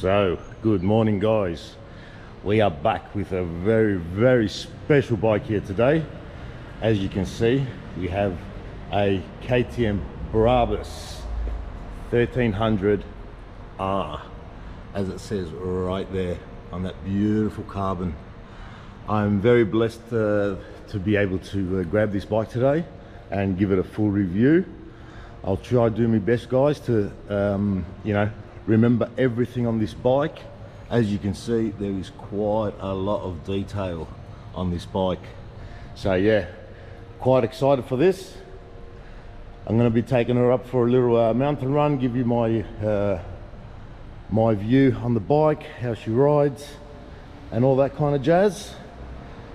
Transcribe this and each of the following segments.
So, good morning guys. We are back with a very special bike here today. As you can see, we have a KTM Brabus 1300R, as it says right there on that beautiful carbon. I'm very blessed to be able to grab this bike today and give it a full review. I'll try to do my best, guys, to remember everything on this bike. As you can see, there is quite a lot of detail on this bike. So yeah, quite excited for this. I'm going to be taking her up for a little mountain run, give you my my view on the bike, how she rides and all that kind of jazz.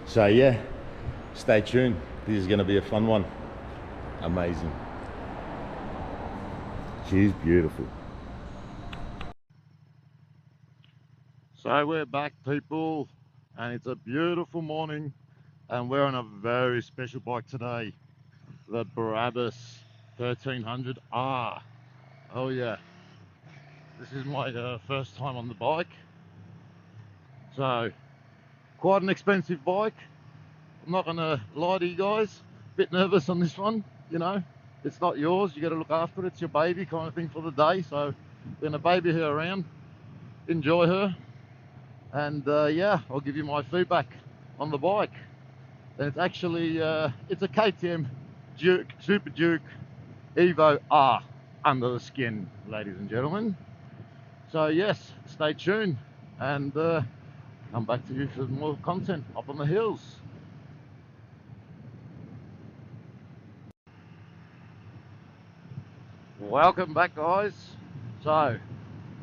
So yeah, stay tuned. This is going to be a fun one. Amazing. She's beautiful. So we're back, people, and it's a beautiful morning, and we're on a very special bike today, the Brabus 1300R. Oh yeah, this is my first time on the bike, so quite an expensive bike. I'm not gonna lie to you guys, a bit nervous on this one. You know, it's not yours, you got to look after it. It's your baby kind of thing for the day, so we're gonna baby her around, enjoy her. And yeah, I'll give you my feedback on the bike. And it's actually it's a KTM Super Duke Evo R under the skin, ladies and gentlemen. So yes, stay tuned and come back to you for more content up on the hills. Welcome back, guys. So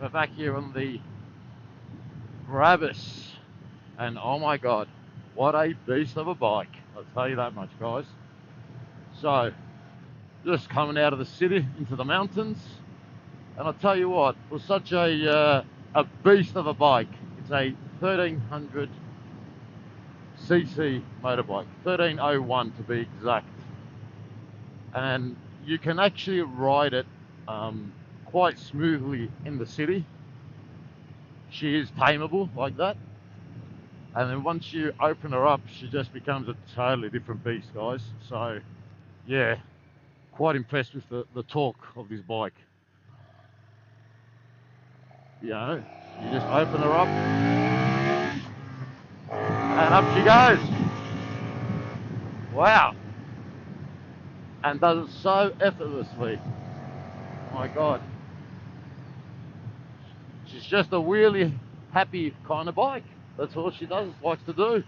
we're back here on the Brabus, and oh my god, what a beast of a bike, I'll tell you that much, guys. So just coming out of the city into the mountains, and I'll tell you what, it was such a beast of a bike. It's a 1300 cc motorbike, 1301 to be exact, and you can actually ride it quite smoothly in the city. She is tameable like that, and then once you open her up, she just becomes a totally different beast, guys. So yeah, quite impressed with the torque of this bike. You know, you just open her up and up she goes. Wow, and does it so effortlessly. My god, she's just a wheelie happy kind of bike. That's all she does, likes to do.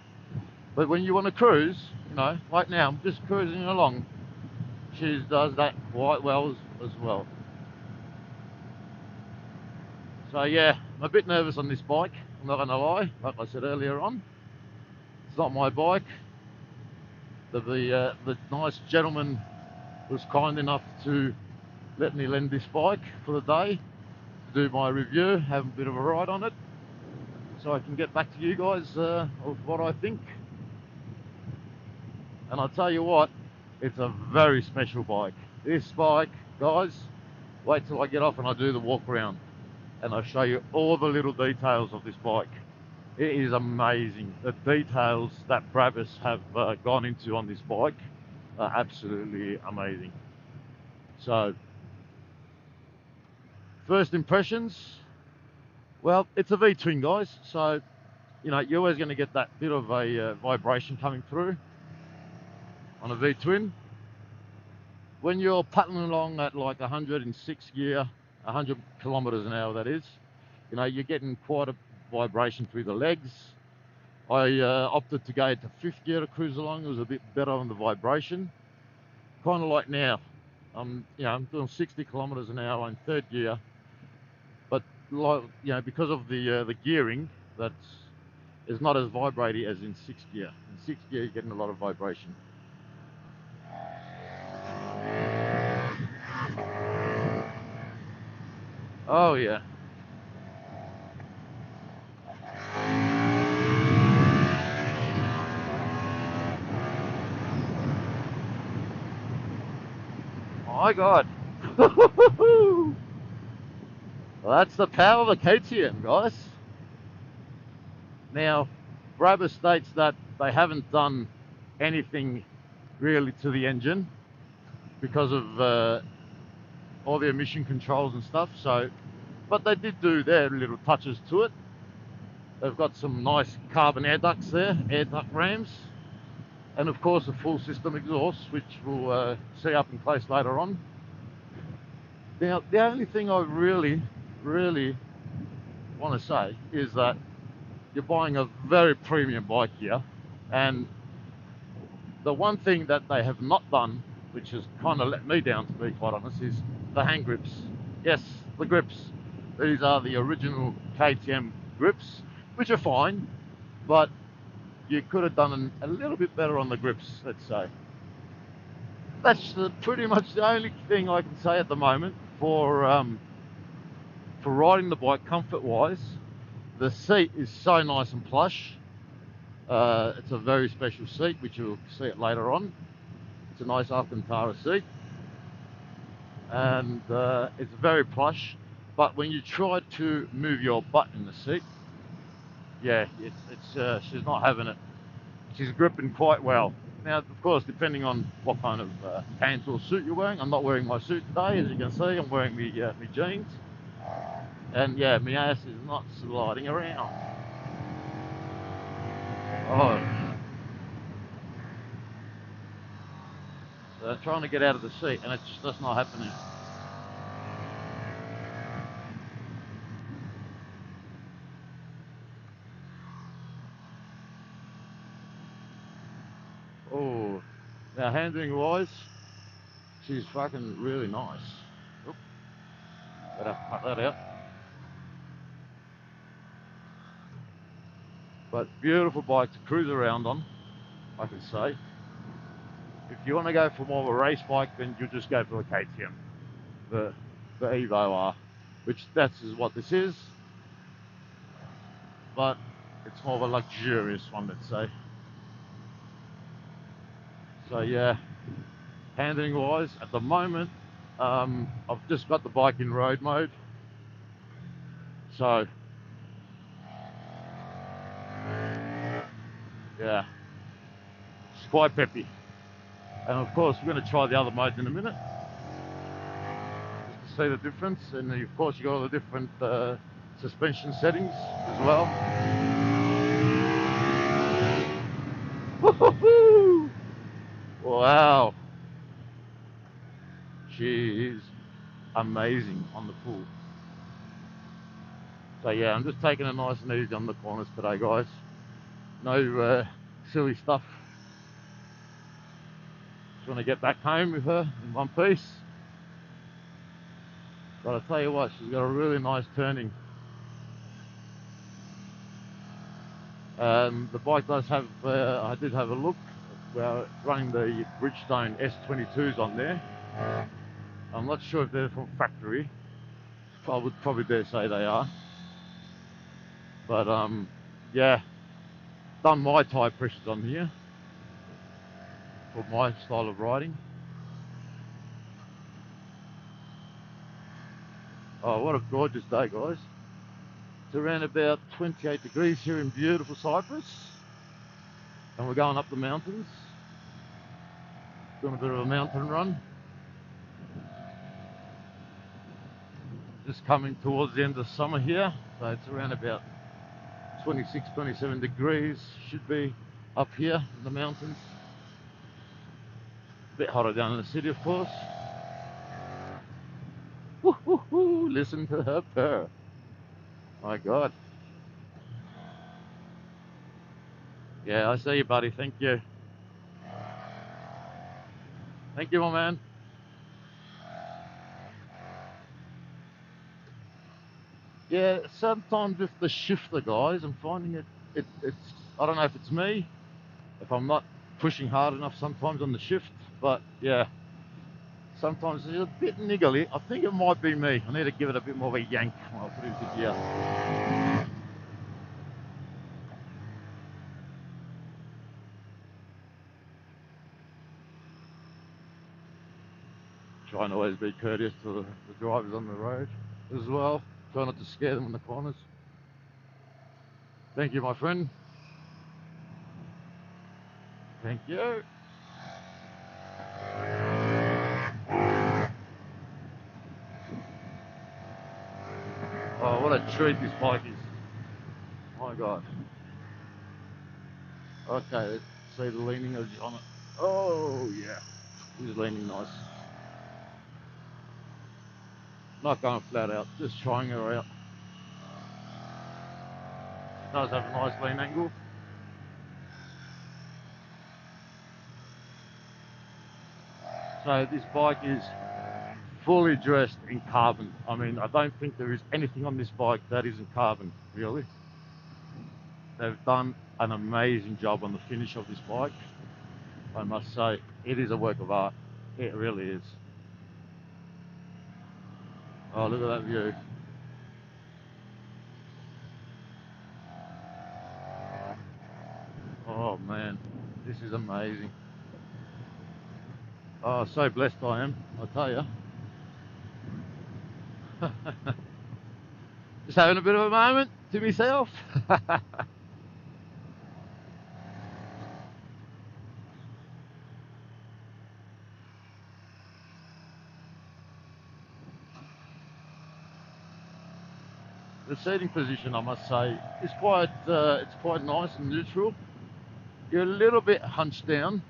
But when you want to cruise, you know, like now I'm just cruising along, she does that quite well as well. So yeah, I'm a bit nervous on this bike, I'm not gonna lie. Like I said earlier on, it's not my bike. The nice gentleman was kind enough to let me lend this bike for the day to do my review, have a bit of a ride on it, so I can get back to you guys of what I think. And I'll tell you what, it's a very special bike. This bike, guys, wait till I get off and I do the walk around and I'll show you all the little details of this bike. It is amazing. The details that Brabus have gone into on this bike are absolutely amazing. So, first impressions, well, it's a V-twin, guys, so you know, you're always going to get that bit of a vibration coming through on a V-twin. When you're paddling along at like 106 gear, 100 kilometers an hour that is, you know, you're getting quite a vibration through the legs. I opted to go to 5th gear to cruise along. It was a bit better on the vibration. Kind of like now, I'm doing 60 kilometers an hour in 3rd gear, but like, you know, because of the gearing, it's not as vibrating as in 6th gear. In 6th gear, you're getting a lot of vibration. Oh yeah. My god. Well, that's the power of a KTM, guys. Now, Brabus states that they haven't done anything really to the engine because of all the emission controls and stuff. So, but they did do their little touches to it. They've got some nice carbon air ducts there, air duct rams, and of course a full system exhaust, which we'll see up and close later on. Now, the only thing I really want to say is that you're buying a very premium bike here, and the one thing that they have not done, which has kind of let me down to be quite honest, is the hand grips. Yes, the grips. These are the original KTM grips, which are fine, but you could have done a little bit better on the grips, let's say. That's pretty much the only thing I can say at the moment for riding the bike comfort-wise. The seat is so nice and plush. It's a very special seat, which you'll see it later on. It's a nice Alcantara seat, and it's very plush. But when you try to move your butt in the seat, yeah, she's not having it. She's gripping quite well. Now, of course, depending on what kind of pants or suit you're wearing. I'm not wearing my suit today, as you can see. I'm wearing my jeans, and yeah, my ass is not sliding around. Oh, so trying to get out of the seat, and it's just not happening. Oh, now handling wise, she's fucking really nice. Oop, better cut that out. But beautiful bike to cruise around on, I can say. If you want to go for more of a race bike, then you just go for the KTM, the Evo R, which that's what this is. But it's more of a luxurious one, let's say. So yeah, handling wise, at the moment, I've just got the bike in road mode. So yeah, it's quite peppy. And of course, we're going to try the other modes in a minute, just to see the difference. And of course, you got all the different suspension settings as well. Woohoo! Wow, she is amazing on the pull. So yeah, I'm just taking it nice and easy on the corners today, guys. No silly stuff. Just want to get back home with her in one piece. But I tell you what, she's got a really nice turning. The bike does have, I did have a look, we're running the Bridgestone S22s on there. I'm not sure if they're from factory. I would probably dare say they are. But yeah, done my tyre pressures on here for my style of riding. Oh, what a gorgeous day, guys. It's around about 28 degrees here in beautiful Cyprus. And we're going up the mountains. Doing a bit of a mountain run. Just coming towards the end of summer here. So it's around about 26, 27 degrees. Should be up here in the mountains. A bit hotter down in the city, of course. Woo-hoo-hoo, listen to her purr. My God. Yeah, I see you, buddy. Thank you. Thank you, my man. Yeah, sometimes with the shifter, guys, I'm finding it's, I don't know if it's me, if I'm not pushing hard enough sometimes on the shift, but yeah, sometimes it's a bit niggly. I think it might be me. I need to give it a bit more of a yank when I put it into gear. Try and always be courteous to the drivers on the road as well. Try not to scare them in the corners. Thank you, my friend. Thank you. Oh, what a treat this bike is. My God. Okay, let's see the leaning on it. Oh, yeah. He's leaning nice. Not going flat out, just trying her out. Does have a nice lean angle. So this bike is fully dressed in carbon. I mean, I don't think there is anything on this bike that isn't carbon, really. They've done an amazing job on the finish of this bike. I must say, it is a work of art. It really is. Oh, look at that view. Oh man, this is amazing. Oh, so blessed I am, I tell you. Just having a bit of a moment to myself. The seating position, I must say, is quite it's quite nice and neutral. You're a little bit hunched down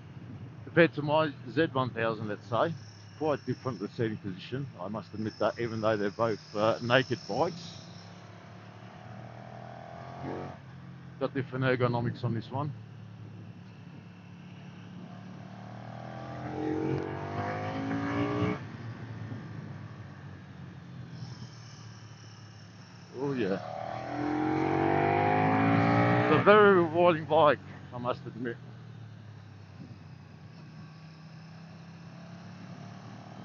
compared to my Z1000, let's say. Quite different, the seating position, I must admit that, even though they're both naked bikes. Got different ergonomics on this one. Oh yeah. It's a very rewarding bike, I must admit.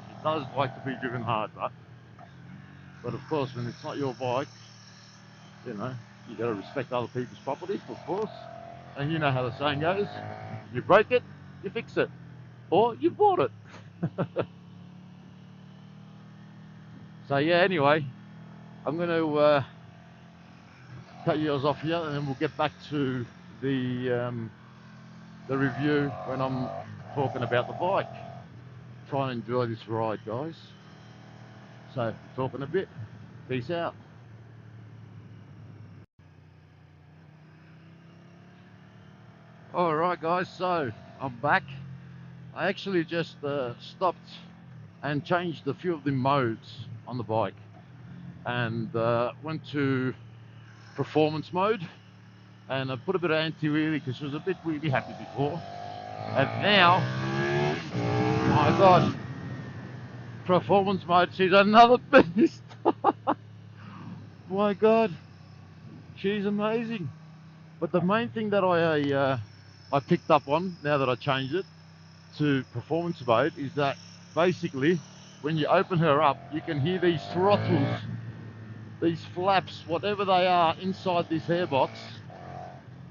It does like to be driven hard, but of course when it's not your bike, you know, you got to respect other people's property, of course. And you know how the saying goes, you break it, you fix it, or you bought it. So yeah, anyway, I'm going to cut yours off here, and then we'll get back to the review when I'm talking about the bike. Try and enjoy this ride, guys. So, talking a bit. Peace out. Alright guys, so I'm back. I actually just stopped and changed a few of the modes on the bike, and went to performance mode, and I put a bit of anti-wheelie because she was a bit wheelie happy before, and now, my God, performance mode, she's another beast. My God, she's amazing. But the main thing that I picked up on now that I changed it to performance mode is that basically when you open her up, you can hear these throttles, these flaps, whatever they are, inside this hairbox,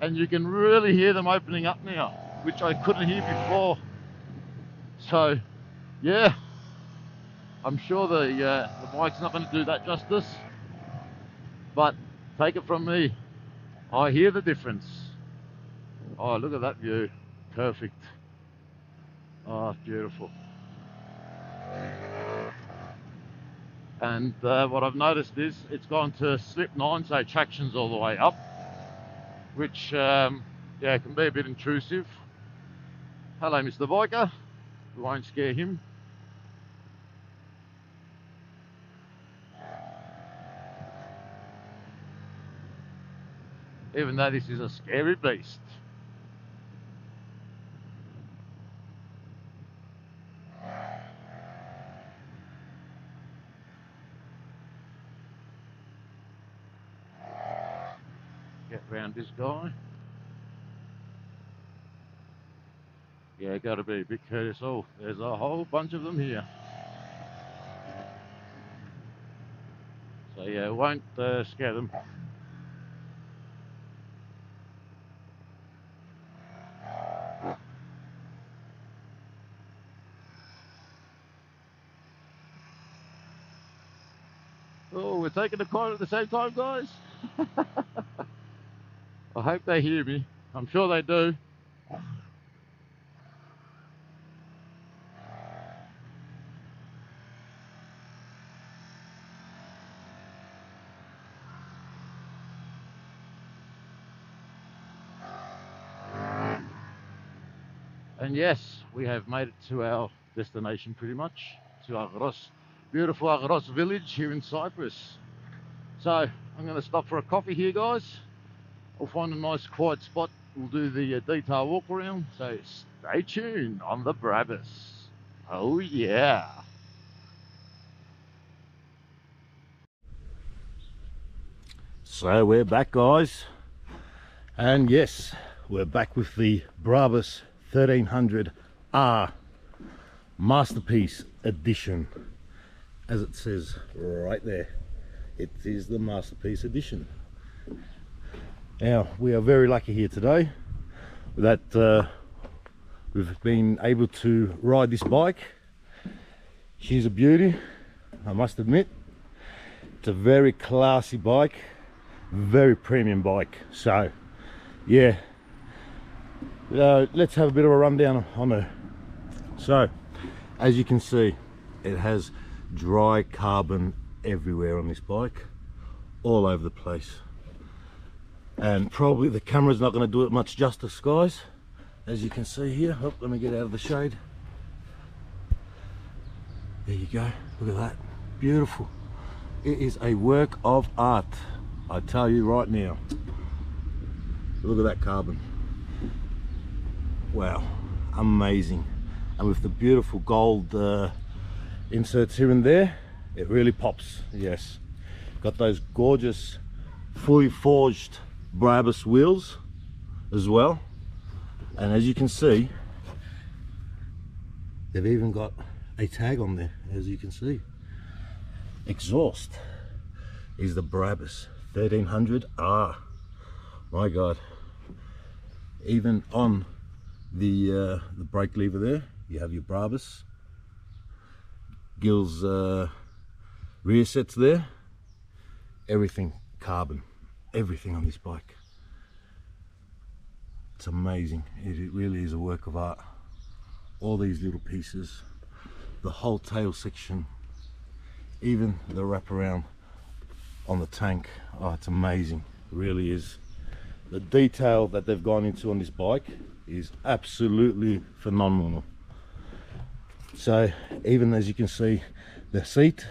and you can really hear them opening up now, which I couldn't hear before. So yeah, I'm sure the bike's not going to do that justice, but take it from me, I hear the difference. Oh, look at that view, perfect. Oh, beautiful. And what I've noticed is it's gone to slip 9, so traction's all the way up, which yeah, can be a bit intrusive. Hello, Mr. Biker. We won't scare him. Even though this is a scary beast. Get round this guy. Yeah, gotta be a bit courteous. Oh, there's a whole bunch of them here. So yeah, won't scare them. Oh, we're taking a quote at the same time, guys. I hope they hear me. I'm sure they do. And yes, we have made it to our destination pretty much, to Agros, beautiful Agros village here in Cyprus. So I'm going to stop for a coffee here, guys. We'll find a nice quiet spot. We'll do the detail walk around. So stay tuned on the Brabus. Oh yeah. So we're back, guys. And yes, we're back with the Brabus 1300R Masterpiece Edition. As it says right there, it is the Masterpiece Edition. Now, we are very lucky here today that we've been able to ride this bike. She's a beauty, I must admit. It's a very classy bike, very premium bike. So yeah, let's have a bit of a rundown on her. So as you can see, it has dry carbon everywhere on this bike, all over the place, and probably the camera's not going to do it much justice, guys. As you can see here, oh, let me get out of the shade. There you go, look at that, beautiful. It is a work of art, I tell you right now. Look at that carbon, wow, amazing. And with the beautiful gold inserts here and there, it really pops. Yes, got those gorgeous fully forged Brabus wheels as well, and as you can see, they've even got a tag on there. As you can see, exhaust is the Brabus 1300R. My god, even on the brake lever there, you have your Brabus. Gill's rear sets there, everything carbon, everything on this bike. It's amazing. It really is a work of art. All these little pieces, the whole tail section, even the wraparound on the tank. Oh, it's amazing, it really is. The detail that they've gone into on this bike is absolutely phenomenal. So even as you can see, the seat,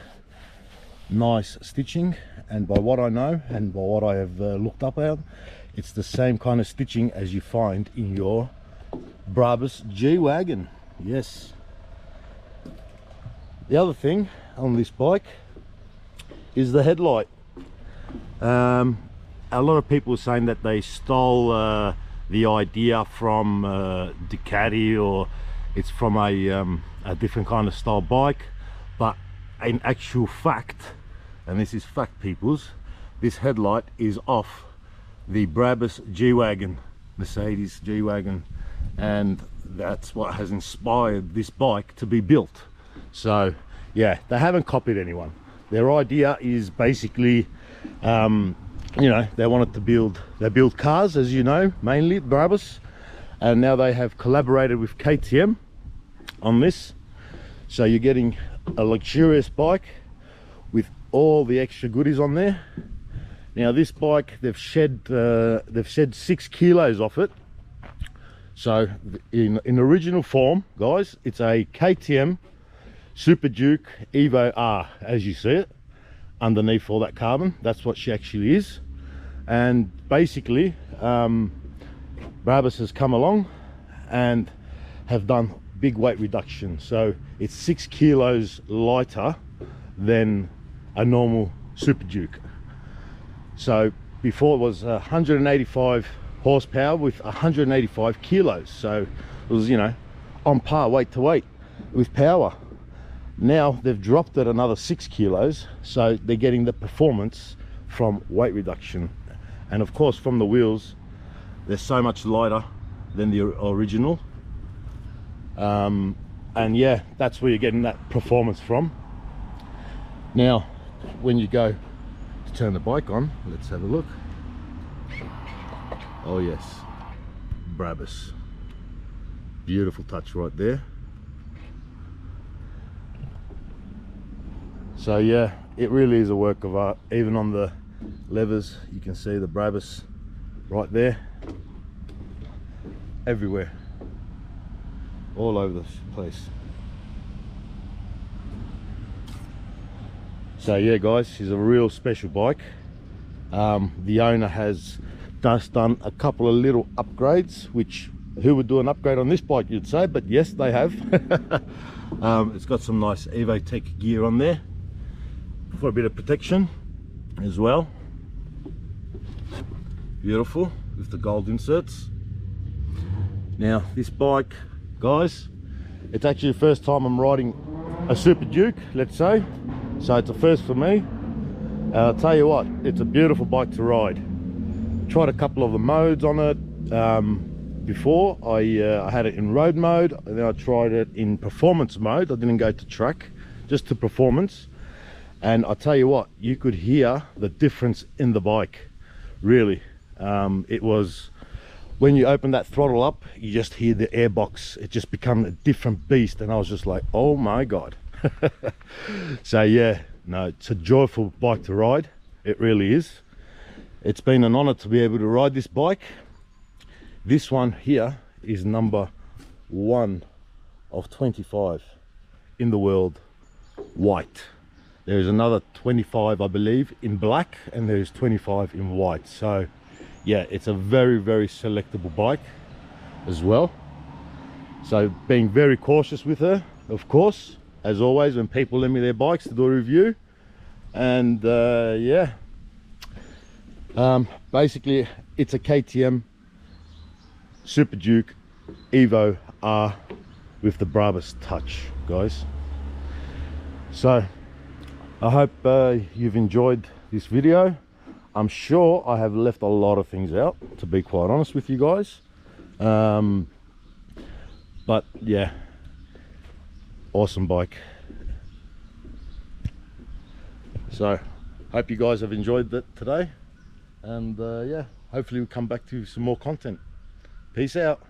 nice stitching, and by what I know and by what I have looked up at, it's the same kind of stitching as you find in your Brabus G-Wagon. Yes. The other thing on this bike is the headlight. A lot of people are saying that they stole the idea from Ducati, or it's from a different kind of style bike, but in actual fact, and this is fact, peoples, this headlight is off the Brabus G-Wagon, Mercedes G-Wagon, and that's what has inspired this bike to be built. So yeah, they haven't copied anyone. Their idea is basically you know, they wanted to build cars, as you know, mainly Brabus, and now they have collaborated with KTM on this. So you're getting a luxurious bike with all the extra goodies on there. Now this bike, they've shed 6 kilos off it. So in original form, guys, it's a KTM Super Duke Evo R, as you see it underneath all that carbon. That's what she actually is. And basically Brabus has come along and have done big weight reduction, so it's 6 kilos lighter than a normal Super Duke. So before it was 185 horsepower with 185 kilos, so it was, you know, on par weight to weight with power. Now they've dropped it another 6 kilos, so they're getting the performance from weight reduction, and of course from the wheels, they're so much lighter than the original, and yeah, that's where you're getting that performance from. Now when you go to turn the bike on, let's have a look. Oh yes, Brabus, beautiful touch right there. So yeah, it really is a work of art. Even on the levers you can see the Brabus right there, everywhere, all over the place. So yeah guys, she's a real special bike. The owner has just done a couple of little upgrades, which who would do an upgrade on this bike, you'd say, but yes, they have. It's got some nice Evo Tech gear on there for a bit of protection as well. Beautiful with the gold inserts. Now this bike, guys, it's actually the first time I'm riding a Super Duke, let's say, so it's a first for me. I'll tell you what, it's a beautiful bike to ride. Tried a couple of the modes on it before. I had it in road mode, and then I tried it in performance mode. I didn't go to track, just to performance. And I tell you what, you could hear the difference in the bike, really. It was, when you open that throttle up, you just hear the airbox. It just become a different beast, and I was just like, oh my god. So yeah, no, it's a joyful bike to ride. It really is. It's been an honor to be able to ride this bike. This one here is number 1 of 25 in the world, white. There's another 25, I believe, in black, and there's 25 in white. So yeah, it's a very, very selectable bike as well. So being very cautious with her, of course, as always, when people lend me their bikes to do a review. And yeah, basically it's a KTM Super Duke Evo R with the Brabus touch, guys. So I hope you've enjoyed this video. I'm sure I have left a lot of things out, to be quite honest with you guys. But yeah, awesome bike. So hope you guys have enjoyed that today, and yeah, hopefully we'll come back to some more content. Peace out.